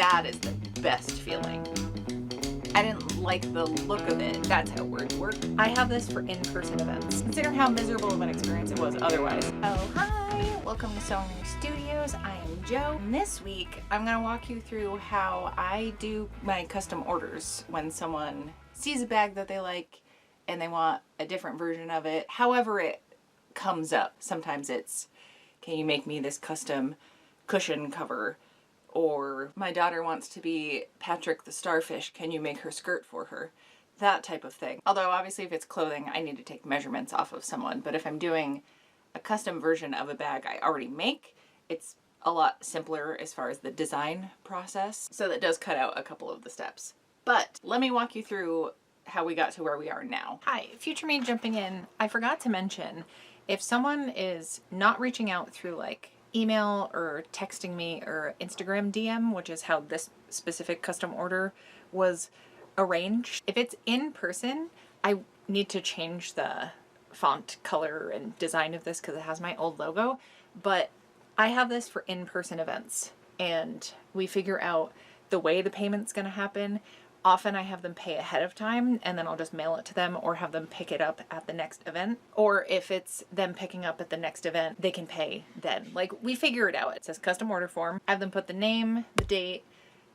That is the best feeling. I didn't like the look of it. That's how words work. I have this for in-person events. Consider how miserable of an experience it was otherwise. Oh, hi! Welcome to Sewing Studios. I am Jo. And this week, I'm gonna walk you through how I do my custom orders when someone sees a bag that they like and they want a different version of it. However it comes up. Sometimes it's, can you make me this custom cushion cover? Or my daughter wants to be Patrick the Starfish, can you make her skirt for her? That type of thing. Although obviously if it's clothing, I need to take measurements off of someone. But if I'm doing a custom version of a bag I already make, it's a lot simpler as far as the design process. So that does cut out a couple of the steps. But let me walk you through how we got to where we are now. Hi, future me jumping in. I forgot to mention, if someone is not reaching out through like email or texting me or Instagram DM, which is how this specific custom order was arranged. If it's in person, I need to change the font color and design of this because it has my old logo, but I have this for in-person events and we figure out the way the payment's going to happen. Often I have them pay ahead of time and then I'll just mail it to them or have them pick it up at the next event. Or if it's them picking up at the next event, they can pay then. Like, we figure it out. It says custom order form. I have them put the name, the date,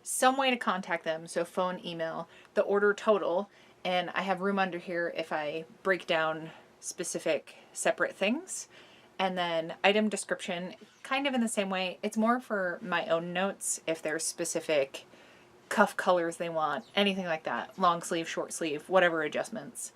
some way to contact them. So phone, email, the order total. And I have room under here if I break down specific separate things. And then item description, kind of in the same way. It's more for my own notes if there's specific cuff colors they want, anything like that, long sleeve, short sleeve, whatever adjustments.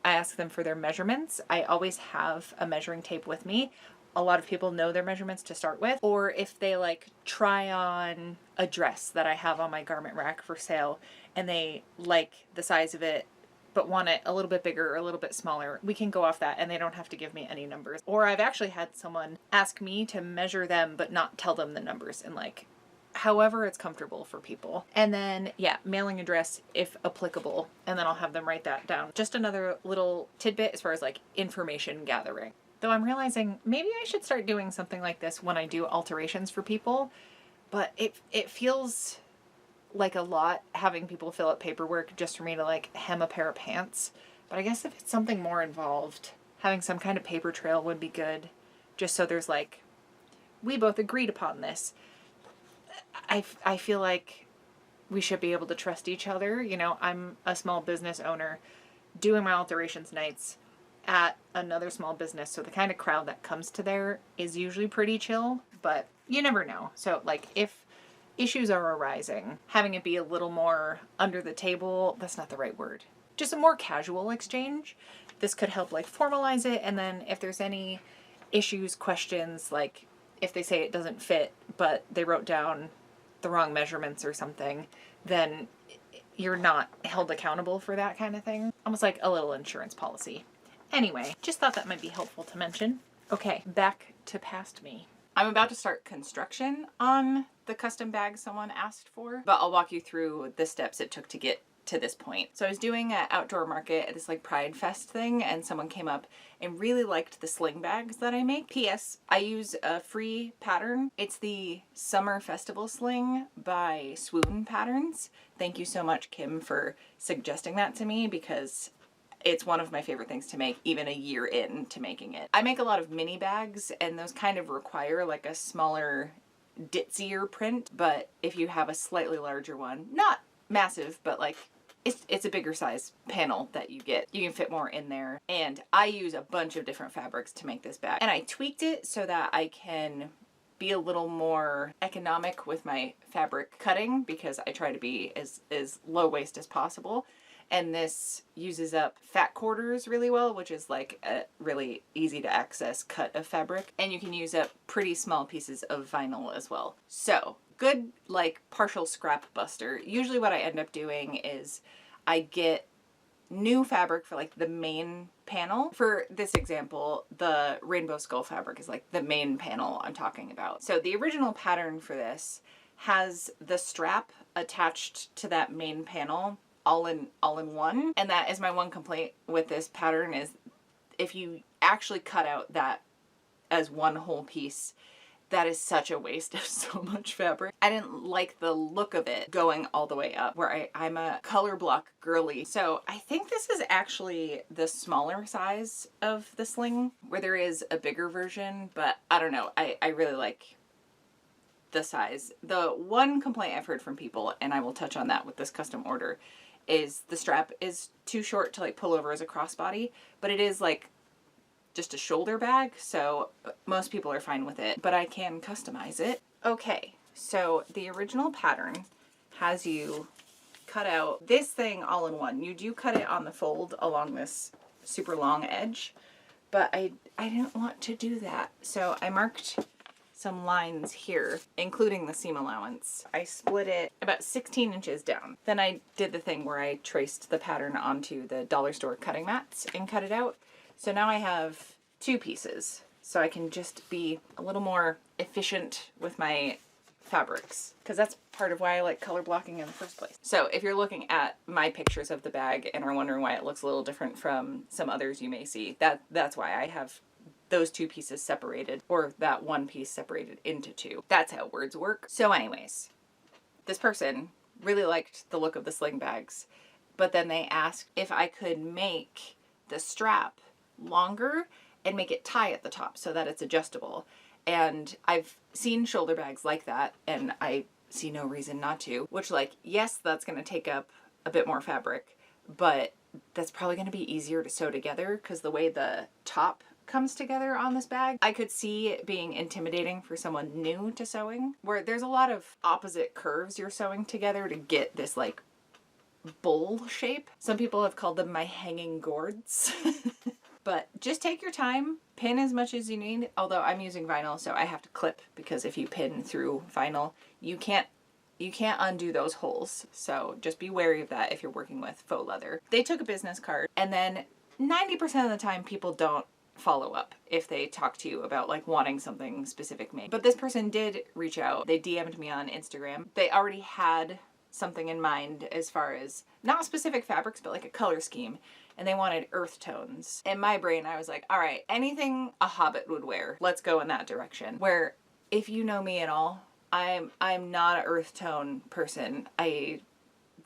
I ask them for their measurements. I always have a measuring tape with me. A lot of people know their measurements to start with, or if they like try on a dress that I have on my garment rack for sale and they like the size of it but want it a little bit bigger or a little bit smaller, we can go off that and they don't have to give me any numbers. Or I've actually had someone ask me to measure them but not tell them the numbers, and like however it's comfortable for people. And then, yeah, mailing address if applicable, and then I'll have them write that down. Just another little tidbit as far as like information gathering. Though I'm realizing maybe I should start doing something like this when I do alterations for people, but it feels like a lot having people fill out paperwork just for me to like hem a pair of pants. But I guess if it's something more involved, having some kind of paper trail would be good, just so there's like, we both agreed upon this. I feel like we should be able to trust each other. You know, I'm a small business owner doing my alterations nights at another small business. So the kind of crowd that comes to there is usually pretty chill, but you never know. So like if issues are arising, having it be a little more under the table, that's not the right word. Just a more casual exchange. This could help like formalize it. And then if there's any issues, questions, like if they say it doesn't fit, but they wrote down the wrong measurements or something, then you're not held accountable for that kind of thing. Almost like a little insurance policy. Anyway, just thought that might be helpful to mention. Okay, back to past me. I'm about to start construction on the custom bag someone asked for, but I'll walk you through the steps it took to get to this point. So I was doing an outdoor market at this like Pride Fest thing, and someone came up and really liked the sling bags that I make. P.S. I use a free pattern. It's the Summer Festival Sling by Swoon Patterns. Thank you so much, Kim, for suggesting that to me because it's one of my favorite things to make even a year into making it. I make a lot of mini bags and those kind of require like a smaller, ditzier print, but if you have a slightly larger one, not massive, but like it's a bigger size panel that you get. You can fit more in there. And I use a bunch of different fabrics to make this bag. And I tweaked it so that I can be a little more economic with my fabric cutting because I try to be as low waste as possible. And this uses up fat quarters really well, which is like a really easy to access cut of fabric. And you can use up pretty small pieces of vinyl as well. So good like partial scrap buster. Usually what I end up doing is I get new fabric for like the main panel. For this example, the rainbow skull fabric is like the main panel I'm talking about. So the original pattern for this has the strap attached to that main panel all in one. And that is my one complaint with this pattern, is if you actually cut out that as one whole piece, that is such a waste of so much fabric. I didn't like the look of it going all the way up, where I'm a color block girly. So I think this is actually the smaller size of the sling, where there is a bigger version, but I don't know. I really like the size. The one complaint I've heard from people, and I will touch on that with this custom order, is the strap is too short to like pull over as a crossbody, but it is like just a shoulder bag, so most people are fine with it, but I can customize it. Okay, so the original pattern has you cut out this thing all in one. You do cut it on the fold along this super long edge, but I didn't want to do that. So I marked some lines here, including the seam allowance. I split it about 16 inches down. Then I did the thing where I traced the pattern onto the dollar store cutting mats and cut it out. So now I have two pieces, so I can just be a little more efficient with my fabrics, because that's part of why I like color blocking in the first place. So if you're looking at my pictures of the bag and are wondering why it looks a little different from some others you may see, that's why I have those two pieces separated, or that one piece separated into two. That's how words work. So anyways, this person really liked the look of the sling bags, but then they asked if I could make the strap longer and make it tie at the top so that it's adjustable. And I've seen shoulder bags like that, and I see no reason not to, which, like, yes, that's going to take up a bit more fabric, but that's probably going to be easier to sew together because the way the top comes together on this bag, I could see it being intimidating for someone new to sewing, where there's a lot of opposite curves you're sewing together to get this like bowl shape. Some people have called them my hanging gourds. But just take your time, pin as much as you need, although I'm using vinyl, so I have to clip, because if you pin through vinyl, you can't undo those holes. So just be wary of that if you're working with faux leather. They took a business card, and then 90% of the time people don't follow up if they talk to you about like wanting something specific made. But this person did reach out. They DM'd me on Instagram. They already had something in mind as far as not specific fabrics, but like a color scheme. And they wanted earth tones. In my brain, I was like, all right, anything a hobbit would wear, let's go in that direction. Where, if you know me at all, I'm not an earth tone person. I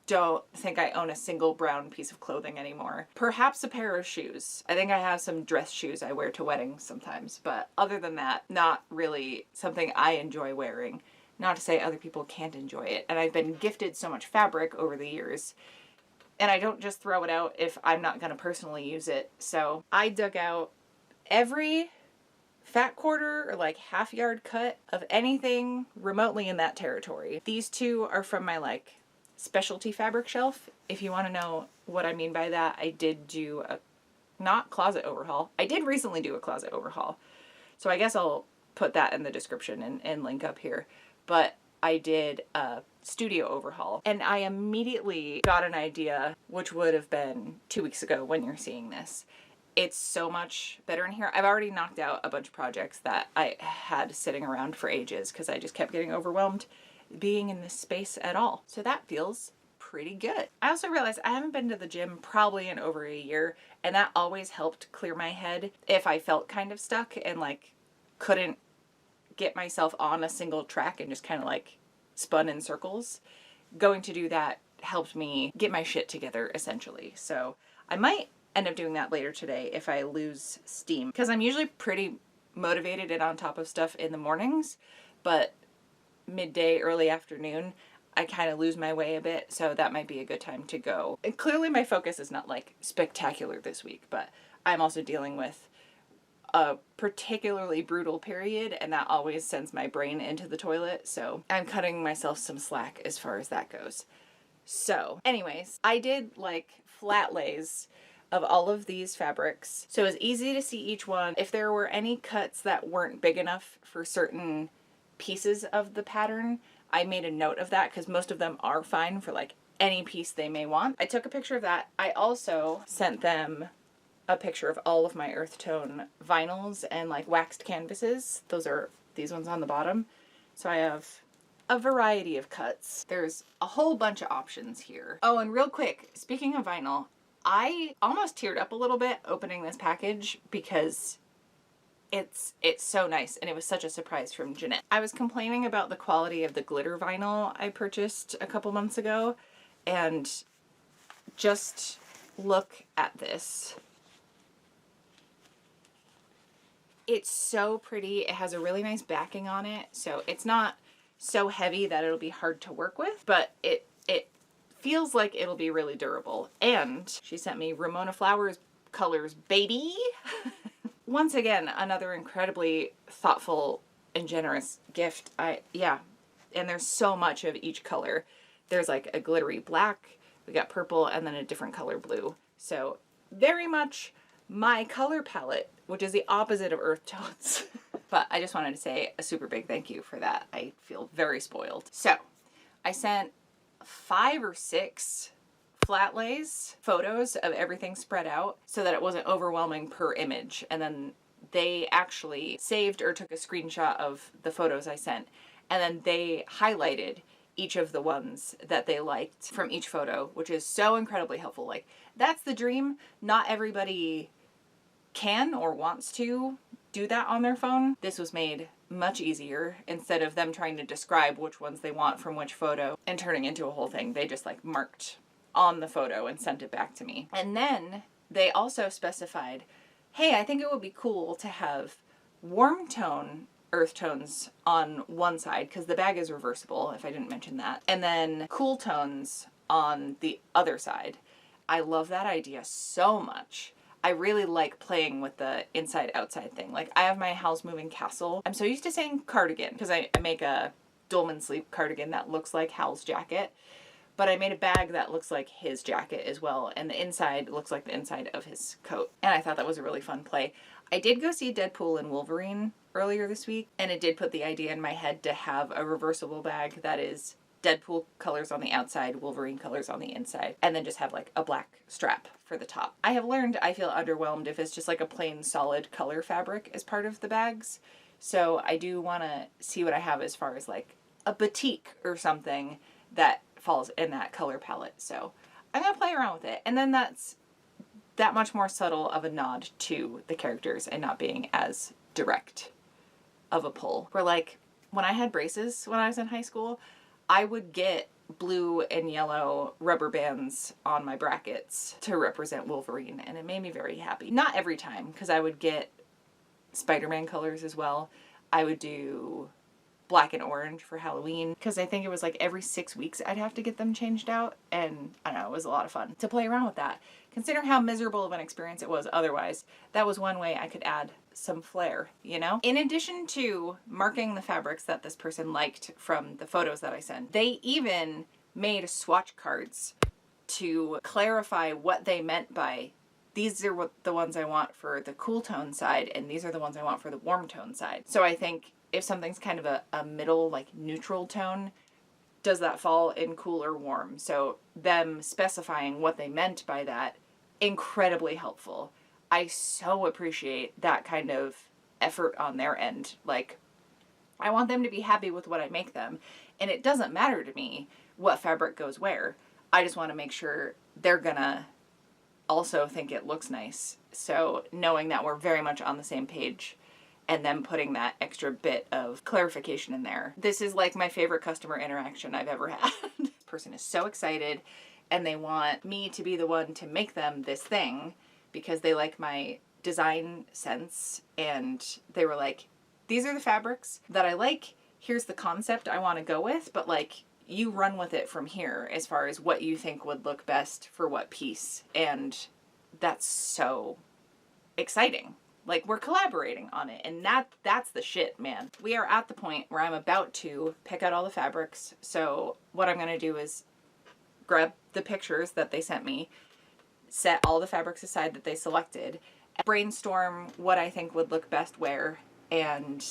don't think I own a single brown piece of clothing anymore. Perhaps a pair of shoes. I think I have some dress shoes I wear to weddings sometimes, but other than that, not really something I enjoy wearing. Not to say other people can't enjoy it. And I've been gifted so much fabric over the years, and I don't just throw it out if I'm not going to personally use it. So I dug out every fat quarter or like half yard cut of anything remotely in that territory. These two are from my like specialty fabric shelf. If you want to know what I mean by that, I did do a, not closet overhaul. I did recently do a closet overhaul. So I guess I'll put that in the description and link up here. But I did a studio overhaul, and I immediately got an idea, which would have been 2 weeks ago when you're seeing this. It's so much better in here. I've already knocked out a bunch of projects that I had sitting around for ages because I just kept getting overwhelmed being in this space at all. So that feels pretty good. I also realized I haven't been to the gym probably in over a year, and that always helped clear my head if I felt kind of stuck and like couldn't get myself on a single track and just kind of like spun in circles. Going to do that helped me get my shit together, essentially. So I might end up doing that later today if I lose steam, because I'm usually pretty motivated and on top of stuff in the mornings, but midday, early afternoon, I kind of lose my way a bit, so that might be a good time to go. And clearly my focus is not like spectacular this week, but I'm also dealing with a particularly brutal period, and that always sends my brain into the toilet, so I'm cutting myself some slack as far as that goes. So anyways, I did like flat lays of all of these fabrics, so it was easy to see each one. If there were any cuts that weren't big enough for certain pieces of the pattern, I made a note of that because most of them are fine for like any piece they may want. I took a picture of that. I also sent them a picture of all of my earth tone vinyls and like waxed canvases. Those are these ones on the bottom. So I have a variety of cuts. There's a whole bunch of options here. Oh, and real quick, speaking of vinyl, I almost teared up a little bit opening this package because It's so nice, and it was such a surprise from Jeanette. I was complaining about the quality of the glitter vinyl I purchased a couple months ago, and just look at this. It's so pretty. It has a really nice backing on it, so it's not so heavy that it'll be hard to work with, but it feels like it'll be really durable. And she sent me Ramona Flowers colors, baby. Once again, another incredibly thoughtful and generous gift. Yeah, and there's so much of each color. There's like a glittery black, we got purple, and then a different color blue. So very much my color palette, which is the opposite of earth tones. But I just wanted to say a super big thank you for that. I feel very spoiled. So I sent 5 or 6 flat lays photos of everything spread out so that it wasn't overwhelming per image. And then they actually saved or took a screenshot of the photos I sent. And then they highlighted each of the ones that they liked from each photo, which is so incredibly helpful. Like, that's the dream. Not everybody can or wants to do that on their phone. This was made much easier. Instead of them trying to describe which ones they want from which photo and turning into a whole thing, they just like marked on the photo and sent it back to me. And then they also specified, hey, I think it would be cool to have warm tone earth tones on one side, because the bag is reversible, if I didn't mention that, and then cool tones on the other side. I love that idea so much. I really like playing with the inside-outside thing. Like, I have my Howl's Moving Castle. I'm so used to saying cardigan because I make a dolman sleeve cardigan that looks like Hal's jacket, but I made a bag that looks like his jacket as well, and the inside looks like the inside of his coat. And I thought that was a really fun play. I did go see Deadpool and Wolverine earlier this week, and it did put the idea in my head to have a reversible bag that is Deadpool colors on the outside, Wolverine colors on the inside, and then just have like a black strap for the top. I have learned I feel underwhelmed if it's just like a plain solid color fabric as part of the bags. So I do want to see what I have as far as like a batik or something that falls in that color palette. So I'm going to play around with it. And then that's that much more subtle of a nod to the characters and not being as direct of a pull. Where like when I had braces when I was in high school, I would get blue and yellow rubber bands on my brackets to represent Wolverine, and it made me very happy. Not every time, because I would get Spider-Man colors as well. I would do black and orange for Halloween, because I think it was like every 6 weeks I'd have to get them changed out, and I don't know, it was a lot of fun to play around with that. Consider how miserable of an experience it was otherwise. That was one way I could add some flair, you know? In addition to marking the fabrics that this person liked from the photos that I sent, they even made swatch cards to clarify what they meant by, these are the ones I want for the cool tone side, and these are the ones I want for the warm tone side. So I think if something's kind of a middle, like neutral tone, does that fall in cool or warm? So them specifying what they meant by that, incredibly helpful. I so appreciate that kind of effort on their end. Like, I want them to be happy with what I make them, and it doesn't matter to me what fabric goes where. I just want to make sure they're gonna also think it looks nice. So knowing that we're very much on the same page and then putting that extra bit of clarification in there. This is like my favorite customer interaction I've ever had. This person is so excited and they want me to be the one to make them this thing because they like my design sense, and they were like, these are the fabrics that I like, here's the concept I want to go with, but like, you run with it from here as far as what you think would look best for what piece. And that's so exciting. Like, we're collaborating on it, and that's the shit, man. We are at the point where I'm about to pick out all the fabrics. So what I'm going to do is grab the pictures that they sent me, set all the fabrics aside that they selected, brainstorm what I think would look best where, and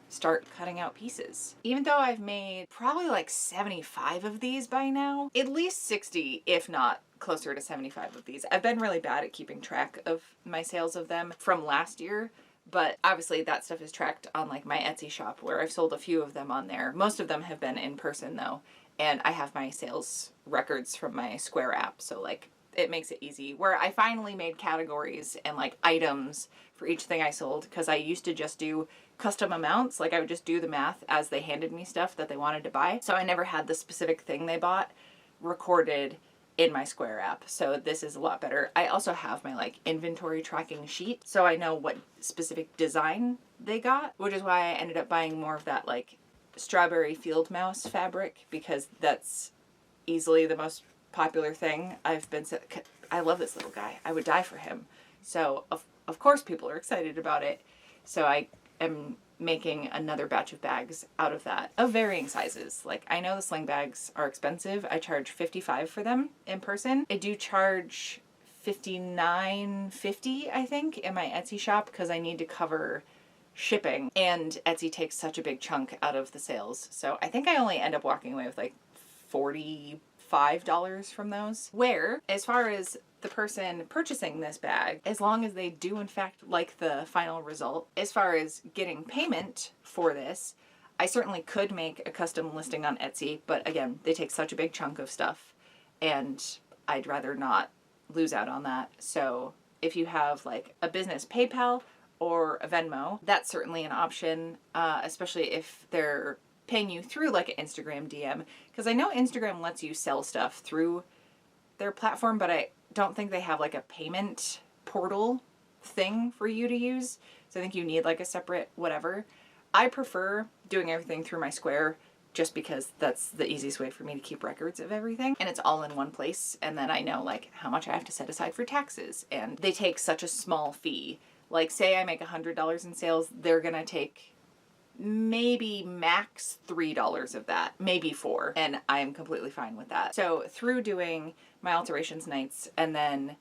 start cutting out pieces. Even though I've made probably like 75 of these by now, at least 60, if not closer to 75 of these. I've been really bad at keeping track of my sales of them from last year, but obviously that stuff is tracked on like my Etsy shop where I've sold a few of them on there. Most of them have been in person though, and I have my sales records from my Square app, so like it makes it easy. Where I finally made categories and like items for each thing I sold, because I used to just do custom amounts. Like I would just do the math as they handed me stuff that they wanted to buy. So I never had the specific thing they bought recorded in my Square app. So this is a lot better. I also have my like inventory tracking sheet, so I know what specific design they got, which is why I ended up buying more of that like strawberry field mouse fabric, because that's easily the most popular thing. I love this little guy. I would die for him. So of course people are excited about it. So I am making another batch of bags out of that, of varying sizes. Like I know the sling bags are expensive. I charge $55 for them in person. I do charge $59.50 I think in my Etsy shop, because I need to cover shipping, and Etsy takes such a big chunk out of the sales. So I think I only end up walking away with like $45 from those. Where, as far as the person purchasing this bag, as long as they do in fact like the final result, as far as getting payment for this, I certainly could make a custom listing on Etsy, but again, they take such a big chunk of stuff and I'd rather not lose out on that. So if you have like a business PayPal or a Venmo, that's certainly an option, especially if they're paying you through like an Instagram DM, because I know Instagram lets you sell stuff through their platform, but I don't think they have like a payment portal thing for you to use. So I think you need like a separate whatever. I prefer doing everything through my Square just because that's the easiest way for me to keep records of everything, and it's all in one place, and then I know like how much I have to set aside for taxes, and they take such a small fee. Like say I make $100 in sales, they're gonna take maybe max $3 of that, maybe $4, and I'm completely fine with that. So through doing my alterations nights and then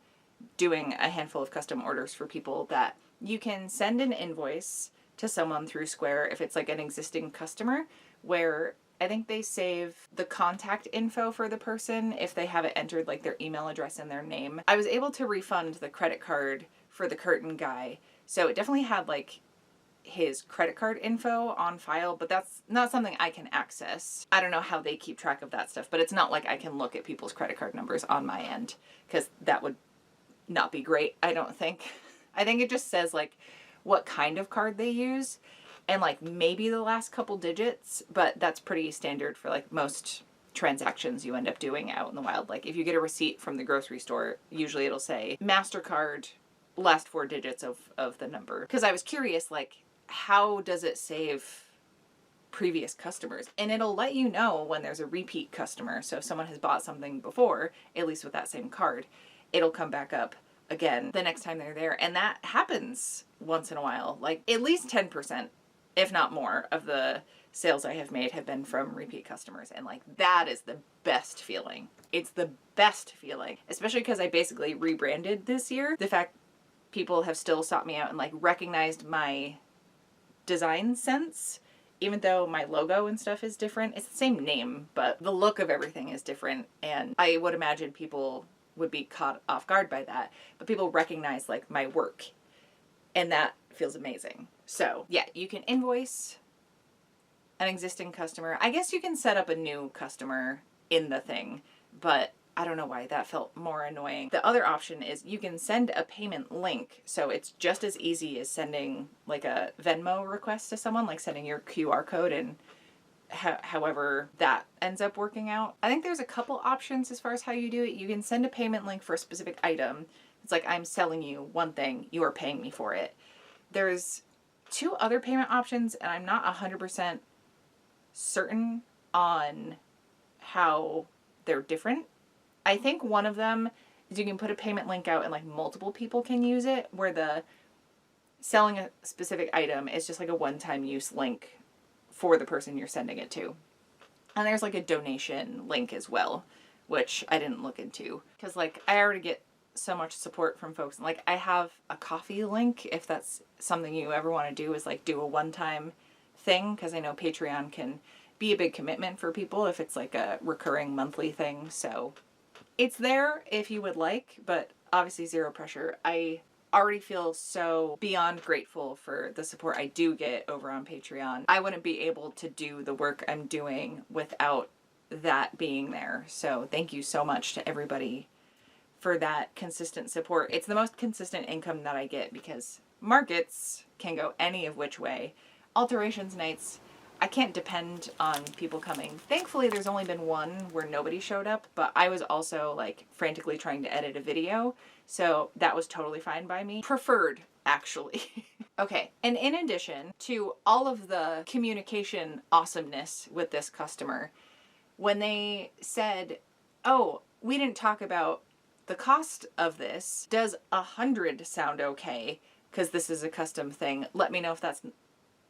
doing a handful of custom orders for people, that you can send an invoice to someone through Square if it's like an existing customer, where I think they save the contact info for the person if they have it entered like their email address and their name. I was able to refund the credit card for the curtain guy, so it definitely had like his credit card info on file, but that's not something I can access. I don't know how they keep track of that stuff, but it's not like I can look at people's credit card numbers on my end, because that would not be great, I don't think. I think it just says like what kind of card they use and like maybe the last couple digits, but that's pretty standard for like most transactions you end up doing out in the wild. Like if you get a receipt from the grocery store, usually it'll say MasterCard, last 4 digits of the number. Because I was curious, like, how does it save previous customers? And it'll let you know when there's a repeat customer. So if someone has bought something before, at least with that same card, it'll come back up again the next time they're there. And that happens once in a while. Like at least 10%, if not more, of the sales I have made have been from repeat customers. And like that is the best feeling. It's the best feeling, especially because I basically rebranded this year. The fact people have still sought me out and like recognized my design sense, even though my logo and stuff is different. It's the same name, but the look of everything is different, and I would imagine people would be caught off guard by that, but people recognize like my work, and that feels amazing. So yeah, you can invoice an existing customer. I guess you can set up a new customer in the thing, but I don't know why that felt more annoying. The other option is you can send a payment link. So it's just as easy as sending like a Venmo request to someone, like sending your QR code, and however that ends up working out. I think there's a couple options as far as how you do it. You can send a payment link for a specific item. It's like, I'm selling you one thing, you are paying me for it. There's 2 other payment options, and I'm not 100% certain on how they're different. I think one of them is you can put a payment link out and like multiple people can use it, where the selling a specific item is just like a one-time use link for the person you're sending it to. And there's like a donation link as well, which I didn't look into because like I already get so much support from folks. And like I have a coffee link if that's something you ever want to do, is like do a one-time thing, because I know Patreon can be a big commitment for people if it's like a recurring monthly thing. So it's there if you would like, but obviously zero pressure. I already feel so beyond grateful for the support I do get over on Patreon. I wouldn't be able to do the work I'm doing without that being there. So thank you so much to everybody for that consistent support. It's the most consistent income that I get because markets can go any of which way. Alterations nights, I can't depend on people coming. Thankfully, there's only been one where nobody showed up, but I was also like frantically trying to edit a video, so that was totally fine by me. Preferred, actually. Okay, and in addition to all of the communication awesomeness with this customer, when they said, oh, we didn't talk about the cost of this, does 100 sound okay? Because this is a custom thing. Let me know if that's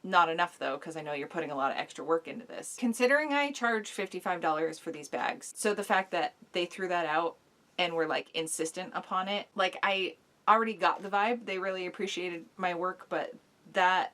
not enough though, because I know you're putting a lot of extra work into this. Considering I charge $55 for these bags, so the fact that they threw that out and were like insistent upon it, like I already got the vibe. They really appreciated my work, but that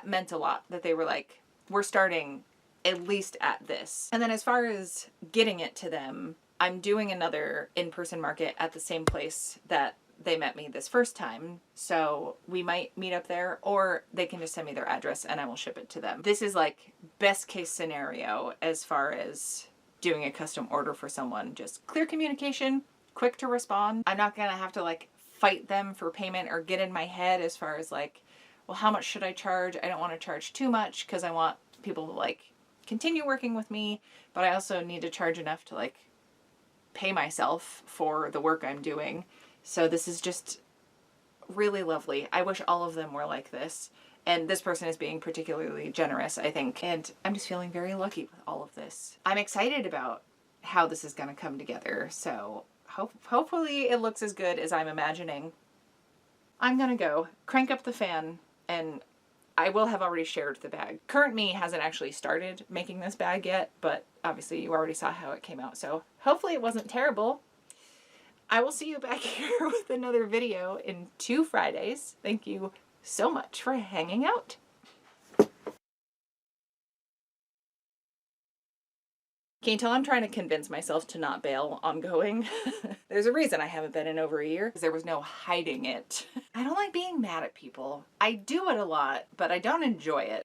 meant a lot that they were like, we're starting at least at this. And then as far as getting it to them, I'm doing another in-person market at the same place that they met me this first time. So we might meet up there, or they can just send me their address and I will ship it to them. This is like best case scenario as far as doing a custom order for someone. Just clear communication, quick to respond. I'm not gonna have to like fight them for payment or get in my head as far as like, well, how much should I charge? I don't want to charge too much because I want people to like continue working with me, but I also need to charge enough to like pay myself for the work I'm doing. So this is just really lovely. I wish all of them were like this. And this person is being particularly generous, I think. And I'm just feeling very lucky with all of this. I'm excited about how this is going to come together. So hopefully it looks as good as I'm imagining. I'm going to go crank up the fan, and I will have already shared the bag. Current me hasn't actually started making this bag yet, but obviously you already saw how it came out. So hopefully it wasn't terrible. I will see you back here with another video in 2 Fridays. Thank you so much for hanging out. Can you tell I'm trying to convince myself to not bail on going? There's a reason I haven't been in over a year, because there was no hiding it. I don't like being mad at people. I do it a lot, but I don't enjoy it.